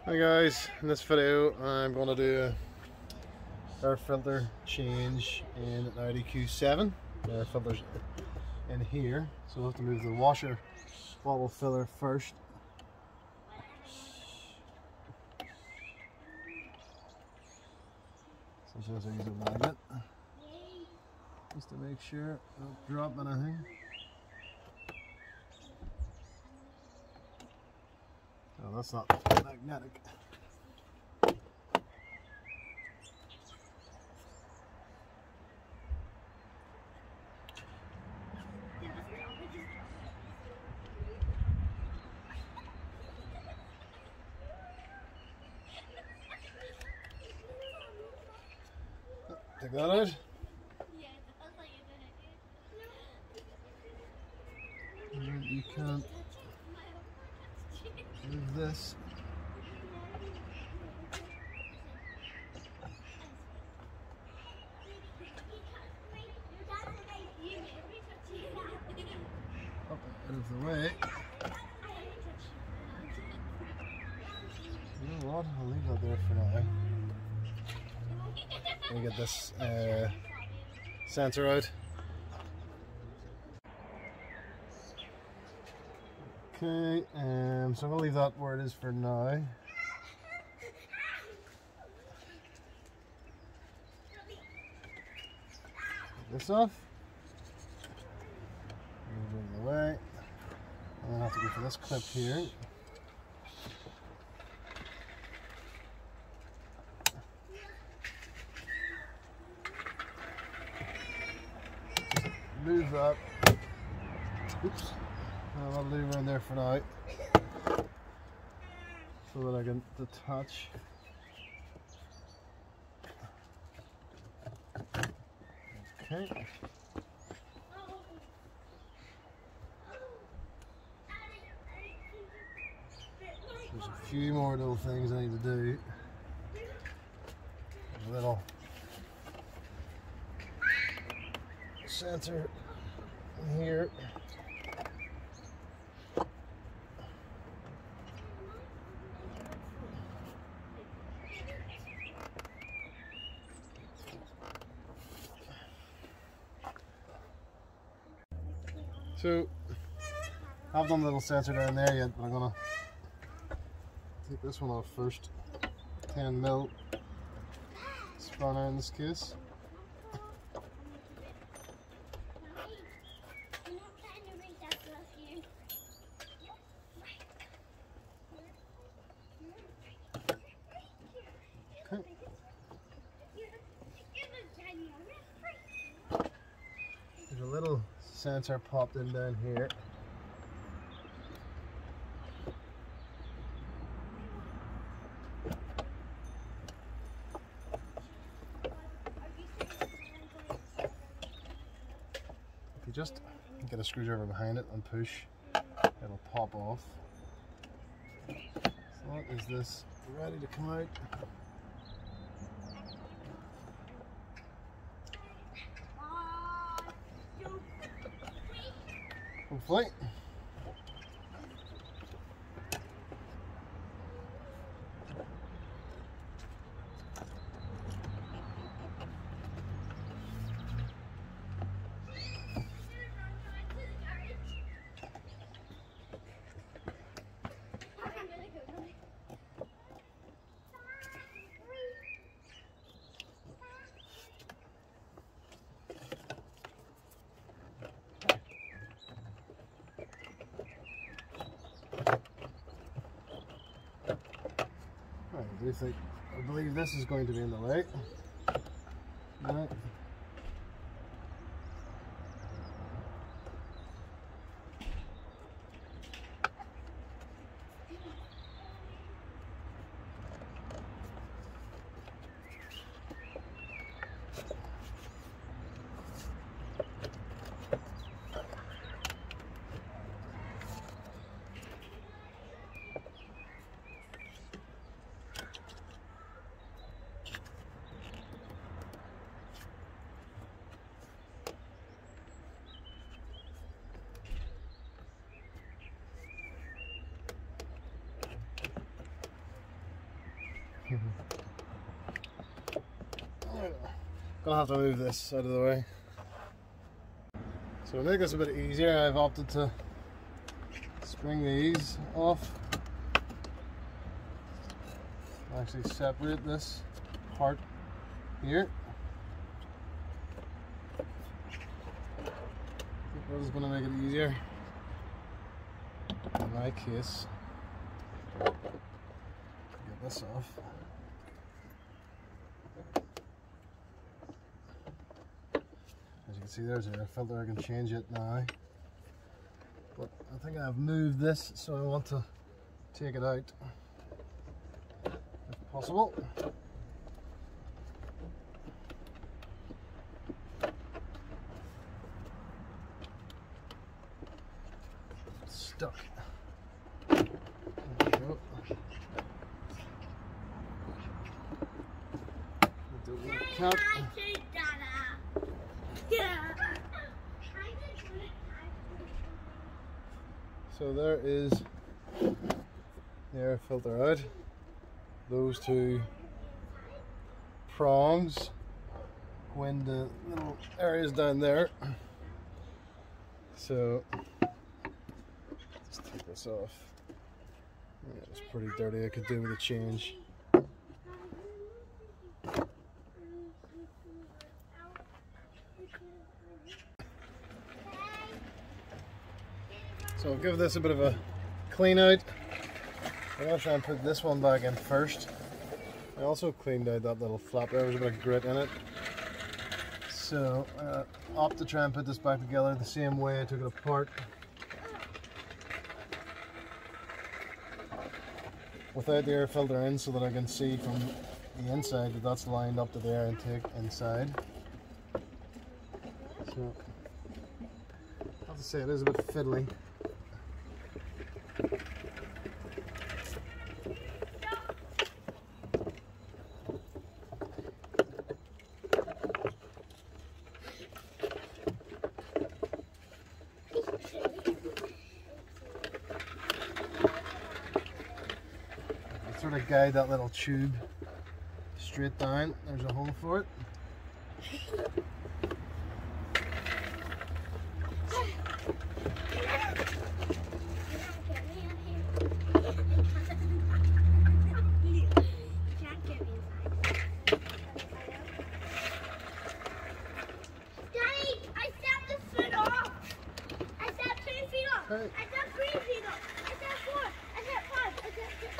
Hi guys, in this video I'm going to do a air filter change in an Audi Q7. The air filter's in here, so we'll have to move the washer bottle filler first. So just use a magnet just to make sure it don't drop anything. Oh, that's not magnetic. Take that out. And you can't move this. Up out of the way. You know what? I'll leave that there for now. Let me get this sensor out. Okay, so I'm going to leave that where it is for now. Take this off. Move it out of the way. And then I have to go for this clip here. Move that. Oops. I'll leave it in there for now so that I can detach. Okay. There's a few more little things I need to do. A little sensor in here. So, I haven't done the little sensor down there yet, but I'm going to take this one off first. 10mm spanner in this case. Okay. There's a little sensor popped in down here. If you just get a screwdriver behind it and push, it'll pop off. So what is this ready to come out? Hopefully. I believe this is going to be in the way. Right. Gonna have to move this out of the way. So to make this a bit easier, I've opted to spring these off. Actually separate this part here. That is going to make it easier in my case. Get this off. As you can see, there's a filter. I can change it now, but I think I've moved this, so I want to take it out if possible. Stuck. There we go. Do a little cut. So there is the air filter out. Those two prongs go in the little areas down there. So let's take this off. Yeah, it's pretty dirty. I could do with a change. So I'll give this a bit of a clean out. I'm going to try and put this one back in first. I also cleaned out that little flap there, there was a bit of grit in it. So I opt to try and put this back together the same way I took it apart. Without the air filter in, so that I can see from the inside that that's lined up to the air intake inside. So I have to say it is a bit fiddly. Sort of guide that little tube straight down. There's a hole for it. Daddy, I stepped the foot off. I stepped 2 feet off. Hey. I stepped 3 feet off. I stepped 4. I stepped 5. I stepped 6.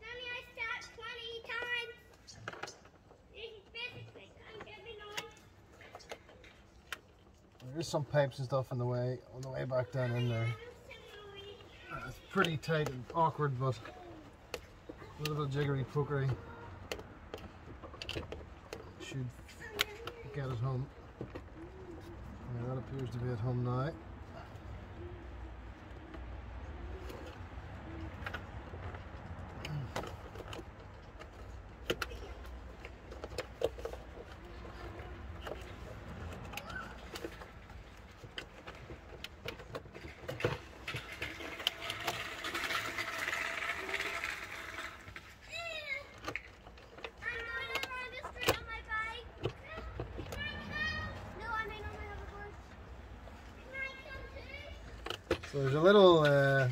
Daddy, I stepped 20 times. Basically, I'm getting on. There's some pipes and stuff on the way back down in there. It's pretty tight and awkward, but a little bit jiggery pokery should get it home. Yeah, that appears to be at home now. So there's a little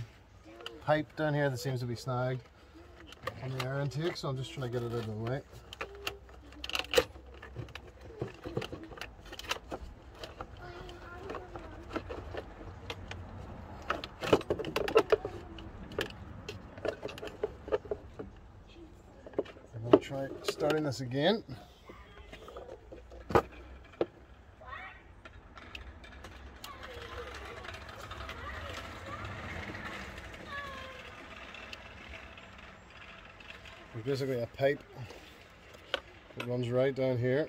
pipe down here that seems to be snagged on the air intake, so I'm just trying to get it out of the way. I'm going to try starting this again. There's basically a pipe that runs right down here,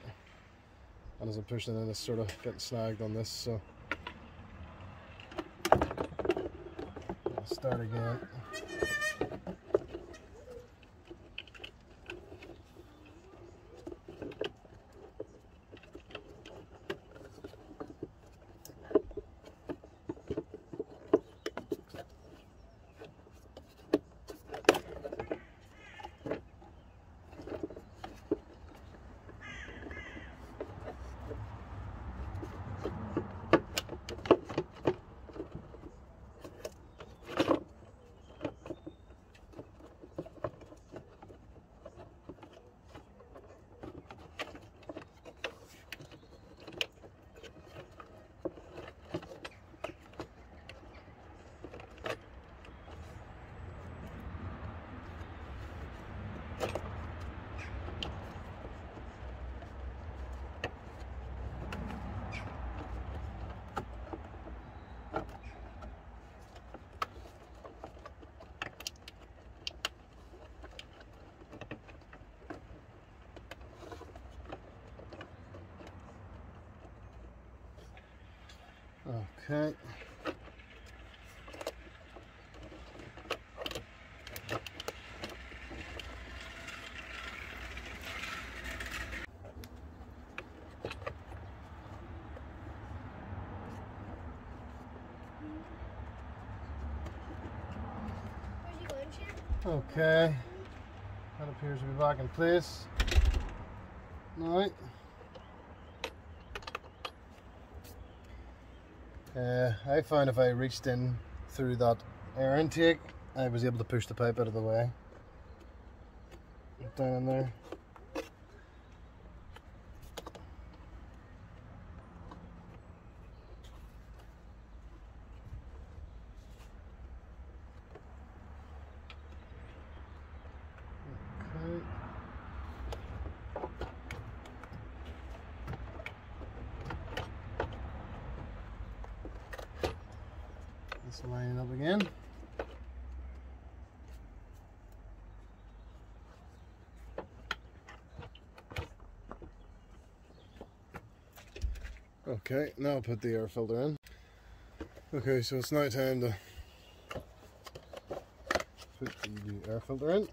and as I'm pushing it in, it's sort of getting snagged on this, so I'll start again. Okay. Where's he going, Shane? Okay. That appears to be back in place. Now, I found if I reached in through that air intake, I was able to push the pipe out of the way. Down in there. Okay. Let's line it up again. Okay, now I'll put the air filter in. Okay, so it's now time to put the air filter in.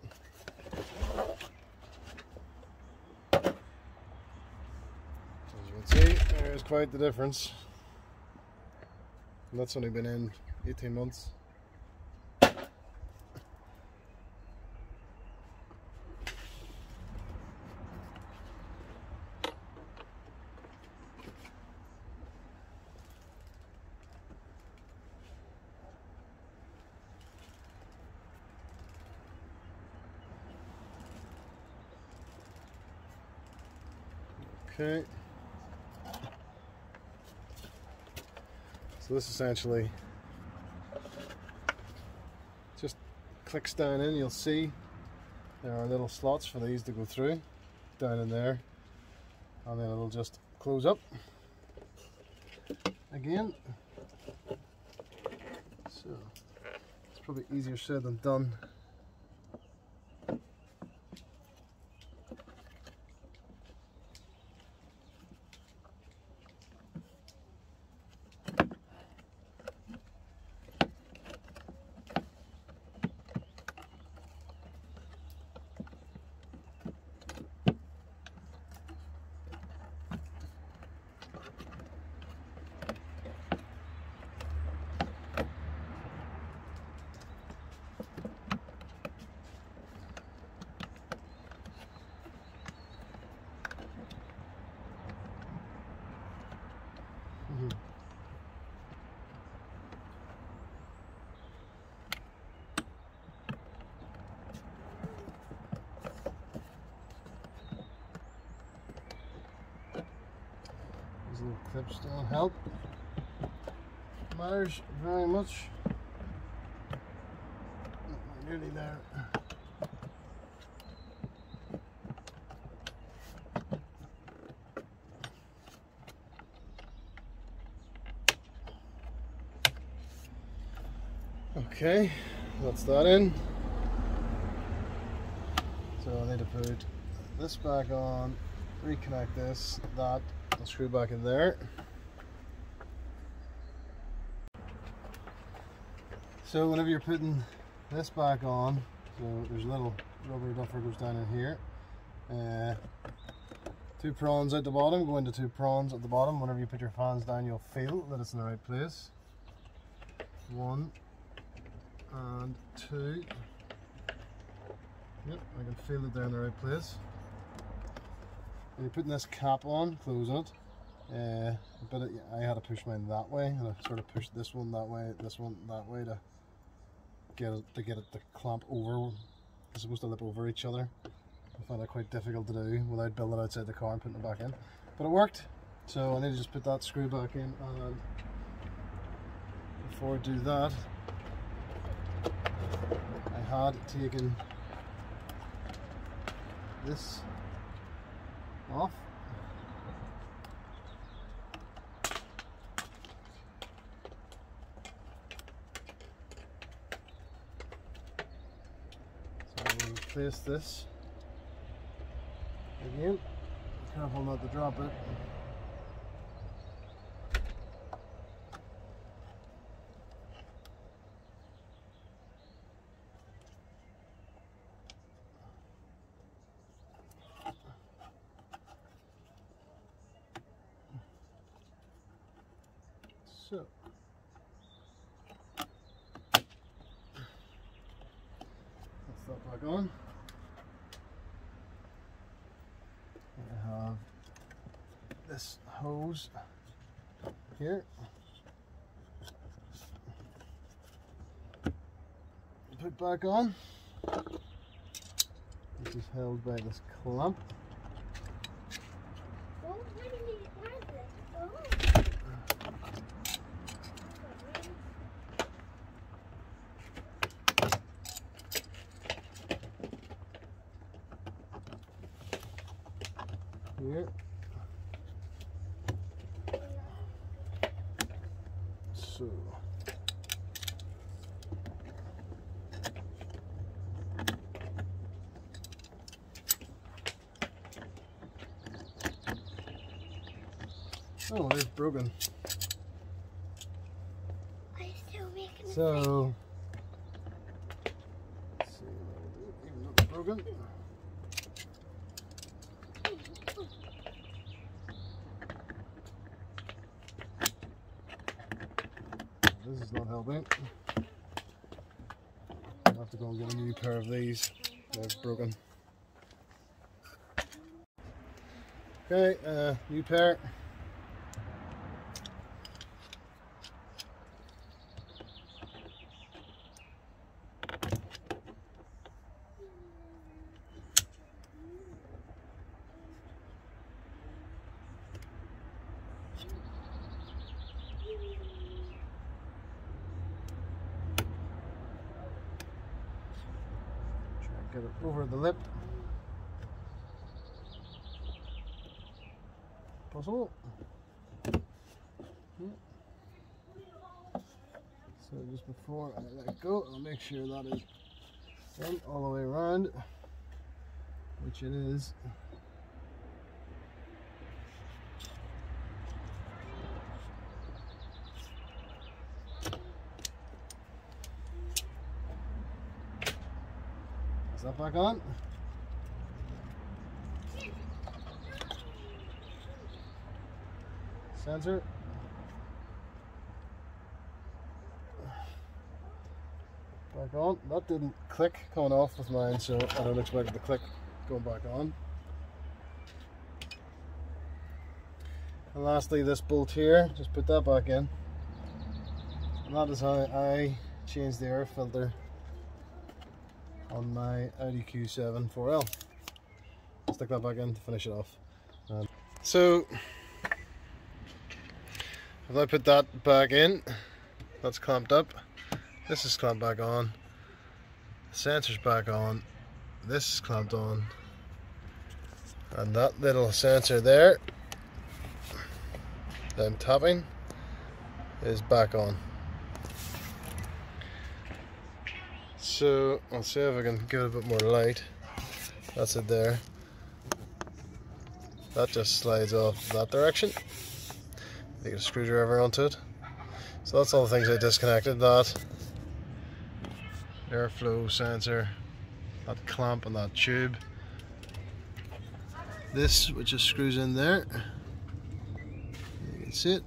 As you can see, there's quite the difference. And that's only been in 18 months. Okay. So this essentially just clicks down in. You'll see there are little slots for these to go through down in there, and then it'll just close up again. So it's probably easier said than done. These little clips don't help matters very much. We're nearly there. Okay, that's that in. So I need to put this back on, reconnect this, that, and screw back in there. So whenever you're putting this back on, so there's a little rubber duffer goes down in here. 2 prongs at the bottom, go into 2 prongs at the bottom. Whenever you put your fans down, you'll feel that it's in the right place. 1 and 2. Yep, I can feel it there in the right place. And you're putting this cap on, closing it. But I had to push mine that way, and I sort of pushed this one that way, this one that way to get it to clamp over. It's supposed to lip over each other. I found it quite difficult to do without building outside the car and putting it back in. But it worked, so I need to just put that screw back in. And before I do that, I had taken this off. So I will replace this again. Careful not to drop it. So let's that back on. I have this hose here. Put back on. This is held by this clamp. Oh, why do you need it like this? Here. So oh, it's broken. Are you still making it? So let's see, even though it's broken. This is not helping. I'll have to go and get a new pair of these. They're broken. Okay, new pair. Get it over the lip. Possible. So just before I let go, I'll make sure that is done all the way around, which it is. Is that back on? Sensor. Back on. That didn't click coming off with mine, so I don't expect it to click going back on. And lastly, this bolt here, just put that back in. And that is how I change the air filter on my Audi Q7 4L. I'll stick that back in to finish it off. So if I put that back in, that's clamped up. This is clamped back on. The sensor's back on. This is clamped on. And that little sensor there that I'm tapping is back on. So I'll see if I can give it a bit more light. That's it there. That just slides off that direction. You get a screwdriver onto it. So that's all the things I disconnected. That airflow sensor, that clamp and that tube. This, which just screws in there. You can see it.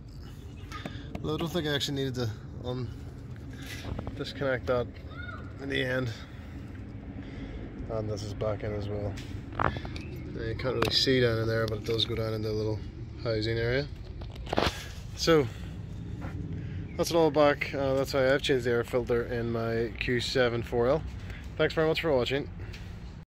Well, I don't think I actually needed to disconnect that in the end. And this is back in as well. Now, you can't really see down in there, but it does go down into the little housing area. So that's it all back. That's how I've changed the air filter in my Q7 4L. Thanks very much for watching.